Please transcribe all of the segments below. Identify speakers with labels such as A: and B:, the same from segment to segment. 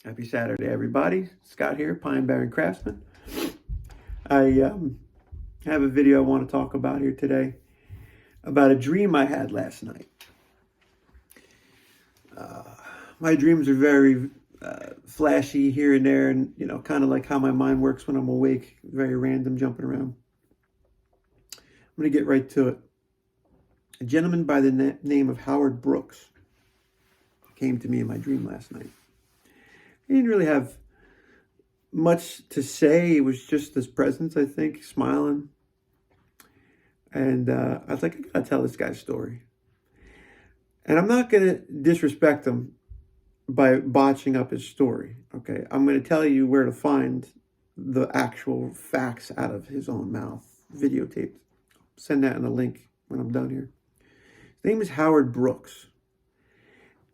A: Happy Saturday, everybody. Scott here, Pine Barren Craftsman. I have a video I want to talk about here today about a dream I had last night. My dreams are very flashy here and there, and kind of like how my mind works when I'm awake, very random, jumping around. I'm going to get right to it. A gentleman by the name of Howard Brooks came to me in my dream last night. He didn't really have much to say. It was just his presence, I think, smiling. And I was like, I gotta tell this guy's story. And I'm not gonna disrespect him by botching up his story, okay? I'm gonna tell you where to find the actual facts out of his own mouth, videotaped. Send that in a link when I'm done here. His name is Howard Brooks.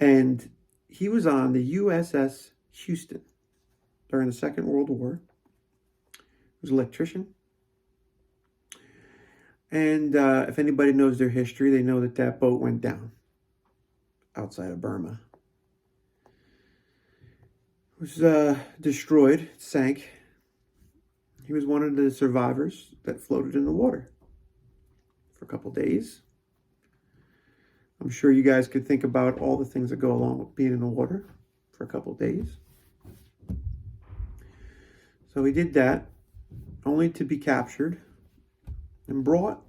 A: And he was on the USS Houston during the Second World War. He was an electrician. And if anybody knows their history, they know that that boat went down outside of Burma. It was destroyed, it sank. He was one of the survivors that floated in the water for a couple days. I'm sure you guys could think about all the things that go along with being in the water for a couple days. So he did that, only to be captured and brought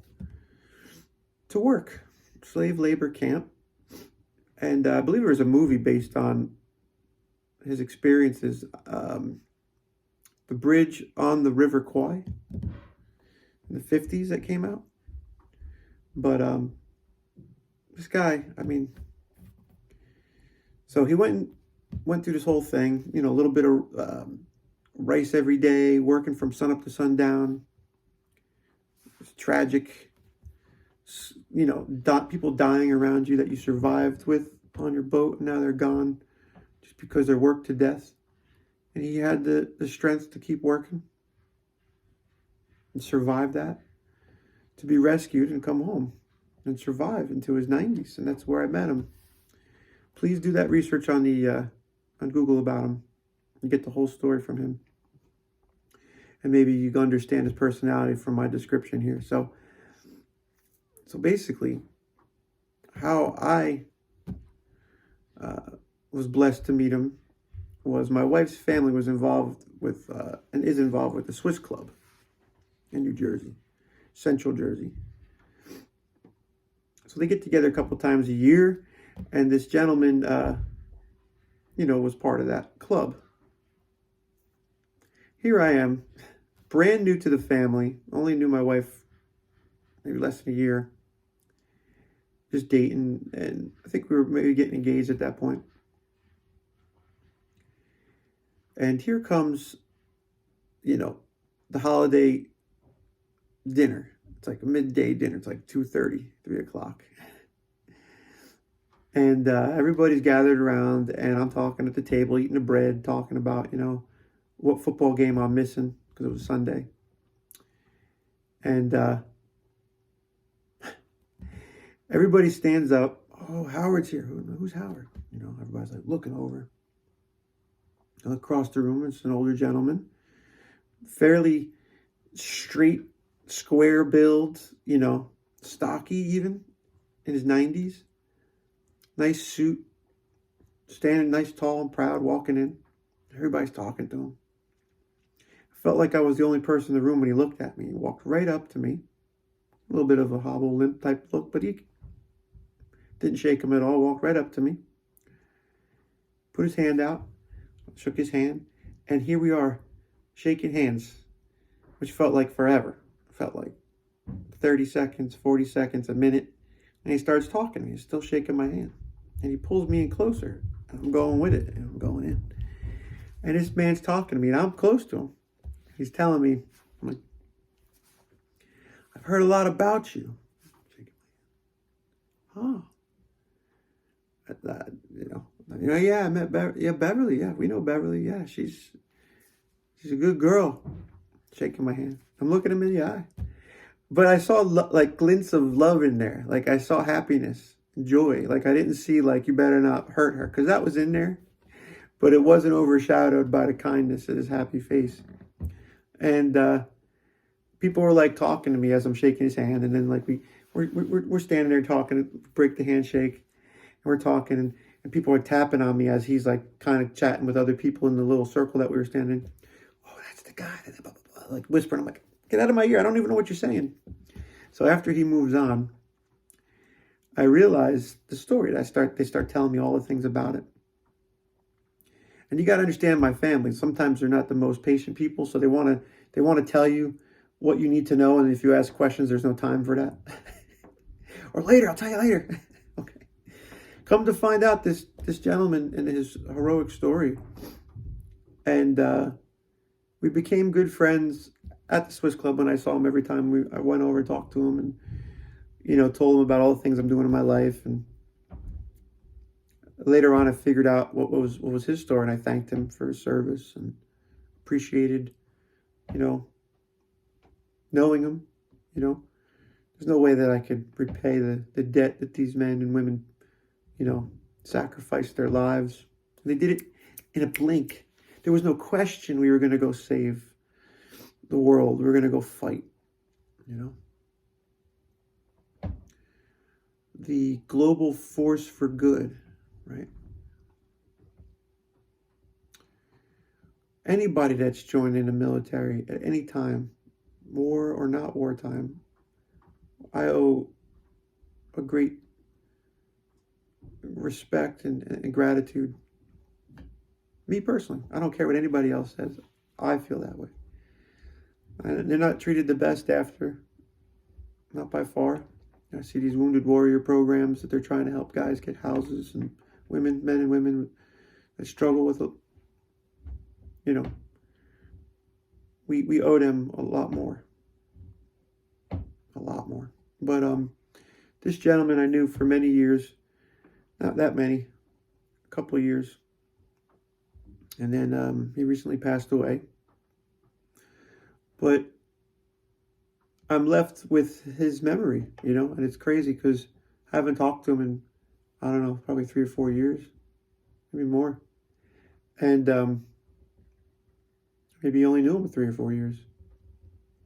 A: to work, slave labor camp. And I believe there was a movie based on his experiences. The Bridge on the River Kwai in the 50s that came out. But this guy, so he went through this whole thing, a little bit of rice every day, working from sunup to sundown. It's tragic, people dying around you that you survived with on your boat, and now they're gone just because they're worked to death. And he had the strength to keep working and survive that, to be rescued and come home and survive into his 90s. And that's where I met him. Please do that research on Google about him and get the whole story from him. And maybe you can understand his personality from my description here. So basically, how I was blessed to meet him was my wife's family was involved with and is involved with the Swiss Club in New Jersey, Central Jersey. So they get together a couple times a year, and this gentleman, was part of that club. Here I am, brand new to the family, only knew my wife maybe less than a year, just dating, and I think we were maybe getting engaged at that point. And here comes, the holiday dinner. It's like a midday dinner. It's like 2:30, 3 o'clock. And everybody's gathered around, and I'm talking at the table, eating the bread, talking about, what football game I'm missing because it was Sunday. And everybody stands up. Oh, Howard's here. Who's Howard? Everybody's like looking over. Across the room, it's an older gentleman, fairly straight, square build, stocky even, in his 90s. Nice suit, standing nice, tall, and proud, walking in. Everybody's talking to him. I felt like I was the only person in the room when he looked at me. He walked right up to me. A little bit of a hobble, limp type look, but he didn't shake him at all. Walked right up to me. Put his hand out. Shook his hand. And here we are, shaking hands, which felt like forever. Felt like 30 seconds, 40 seconds, a minute. And he starts talking to me. He's still shaking my hand. And he pulls me in closer. And I'm going with it. And I'm going in. And this man's talking to me. And I'm close to him. He's telling me, I'm like, I've heard a lot about you. Oh. Yeah, I met Beverly. Yeah, Beverly. Yeah, we know Beverly. Yeah, she's a good girl. Shaking my hand. I'm looking him in the eye. But I saw like glints of love in there. Like I saw happiness, joy. Like I didn't see like, you better not hurt her. Because that was in there. but it wasn't overshadowed by the kindness of his happy face. And people were like talking to me as I'm shaking his hand, and then like we're standing there talking, break the handshake, and we're talking, and people are tapping on me as he's like kind of chatting with other people in the little circle that we were standing in. Oh, that's the guy, blah, blah, blah, like whispering. I'm like, get out of my ear! I don't even know what you're saying. So after he moves on, I realized the story. They start telling me all the things about it. And you got to understand my family. Sometimes they're not the most patient people, so they want to tell you what you need to know, and if you ask questions, there's no time for that. Or later, I'll tell you later. Okay. Come to find out, this gentleman and his heroic story, and we became good friends at the Swiss Club when I saw him every time I went over and talked to him, and told him about all the things I'm doing in my life. And later on, I figured out what was his story, and I thanked him for his service and appreciated, knowing him. There's no way that I could repay the debt that these men and women, sacrificed their lives. They did it in a blink. There was no question we were going to go save the world. We were going to go fight, the global force for good, right? Anybody that's joined in the military at any time, war or not wartime, I owe a great respect and gratitude. Me personally, I don't care what anybody else says. I feel that way. And they're not treated the best after, not by far. I see these wounded warrior programs that they're trying to help guys get houses, and men and women that struggle with it. We owe them a lot more. But this gentleman I knew for many years, not that many, a couple of years, and then he recently passed away. But I'm left with his memory, and it's crazy because I haven't talked to him in, I don't know, probably 3 or 4 years, maybe more. And maybe you only knew him for 3 or 4 years.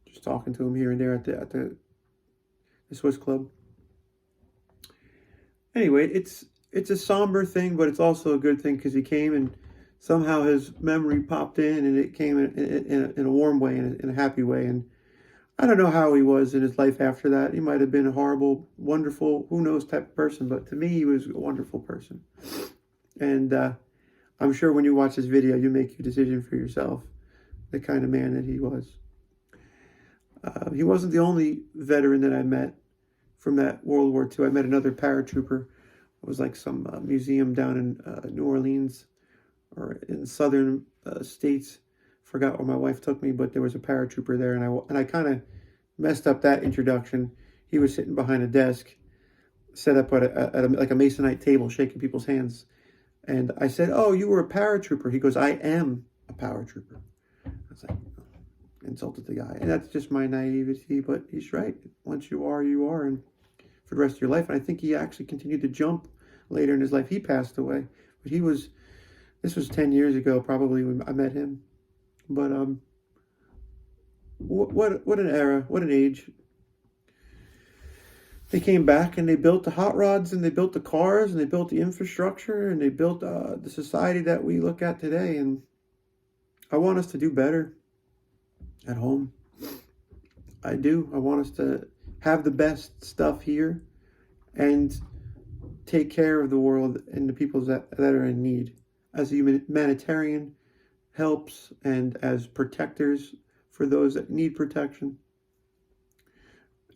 A: Just talking to him here and there at the Swiss Club. Anyway, it's a somber thing, but it's also a good thing because he came and somehow his memory popped in, and it came in a warm way, in a happy way. And I don't know how he was in his life after that. He might have been a horrible, wonderful, who knows type of person, but to me, he was a wonderful person. And I'm sure when you watch this video, you make your decision for yourself, the kind of man that he was. He wasn't the only veteran that I met from that World War II. I met another paratrooper. It was like some museum down in New Orleans or in southern states. Forgot where my wife took me, but there was a paratrooper there, and I kind of messed up that introduction. He was sitting behind a desk, set up at like a Masonite table, shaking people's hands. And I said, "Oh, you were a paratrooper." He goes, "I am a paratrooper." I was like, insulted the guy. And that's just my naivety, but he's right. Once you are, you are, and for the rest of your life. And I think he actually continued to jump later in his life. He passed away, but this was 10 years ago, probably, when I met him. But what an era, what an age. They came back and they built the hot rods, and they built the cars, and they built the infrastructure, and they built the society that we look at today. And I want us to do better at home. I do. I want us to have the best stuff here and take care of the world and the people that are in need. As a humanitarian helps, and as protectors for those that need protection.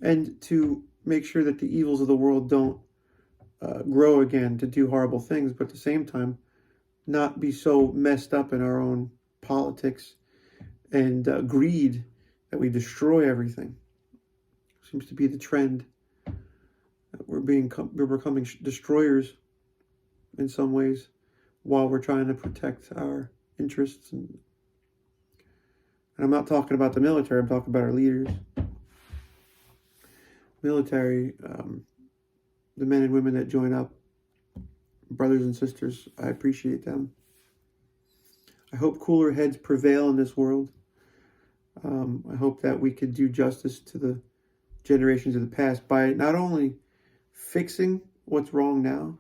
A: And to make sure that the evils of the world don't grow again to do horrible things, but at the same time, not be so messed up in our own politics and greed that we destroy everything. Seems to be the trend. We're becoming destroyers in some ways, while we're trying to protect our interests. And I'm not talking about the military, I'm talking about our leaders. Military, the men and women that join up, brothers and sisters, I appreciate them. I hope cooler heads prevail in this world. I hope that we could do justice to the generations of the past by not only fixing what's wrong now,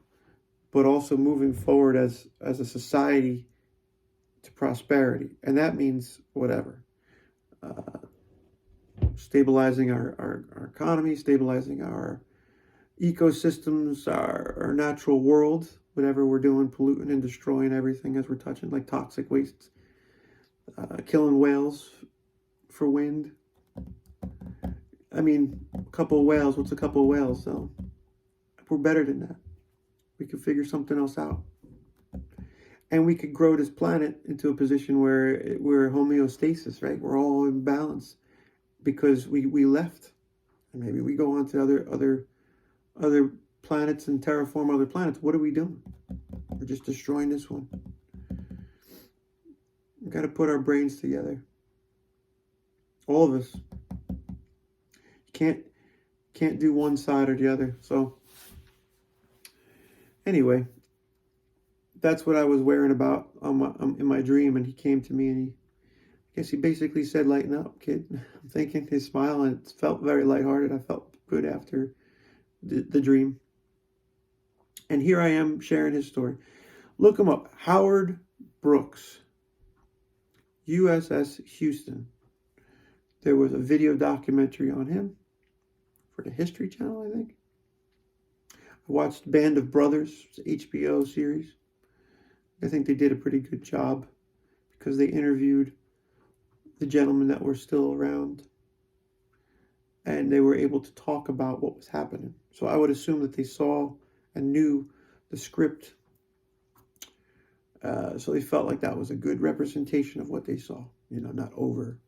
A: but also moving forward as a society to prosperity. And that means whatever. Stabilizing our economy, stabilizing our ecosystems, our natural world, whatever we're doing, polluting and destroying everything as we're touching, like toxic wastes, killing whales for wind. I mean, a couple of whales, what's a couple of whales? So we're better than that. We could figure something else out. And we could grow this planet into a position where we're homeostasis, right? We're all in balance because we left. And maybe we go on to other planets and terraform other planets. What are we doing? We're just destroying this one. We've got to put our brains together. All of us. You can't do one side or the other. So anyway, that's what I was worrying about in my dream, and he came to me and he basically said, "Lighten up, kid." I'm thinking his smile, and it felt very lighthearted. I felt good after the dream. And here I am sharing his story. Look him up. Howard Brooks, USS Houston. There was a video documentary on him for the History Channel, I think. I watched Band of Brothers, HBO series. I think they did a pretty good job because they interviewed the gentlemen that were still around and they were able to talk about what was happening. So I would assume that they saw and knew the script. So they felt like that was a good representation of what they saw, not over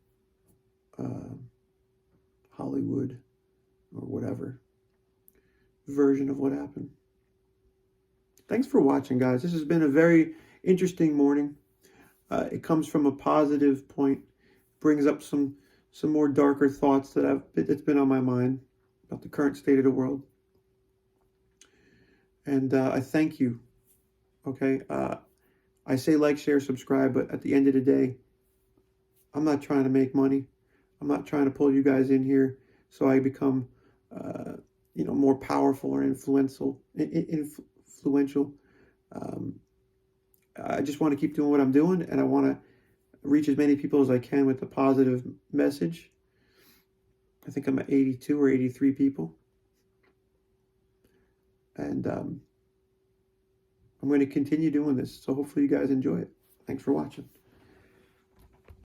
A: Hollywood or whatever version of what happened. Thanks for watching, guys. This has been a very interesting morning. It comes from a positive point, brings up some more darker thoughts that's been on my mind about the current state of the world. And I thank you. Okay, I say like, share, subscribe, but at the end of the day, I'm not trying to make money. I'm not trying to pull you guys in here so I become, more powerful or influential. I just want to keep doing what I'm doing, and I want to reach as many people as I can with a positive message. I think I'm at 82 or 83 people. And I'm going to continue doing this. So hopefully you guys enjoy it. Thanks for watching.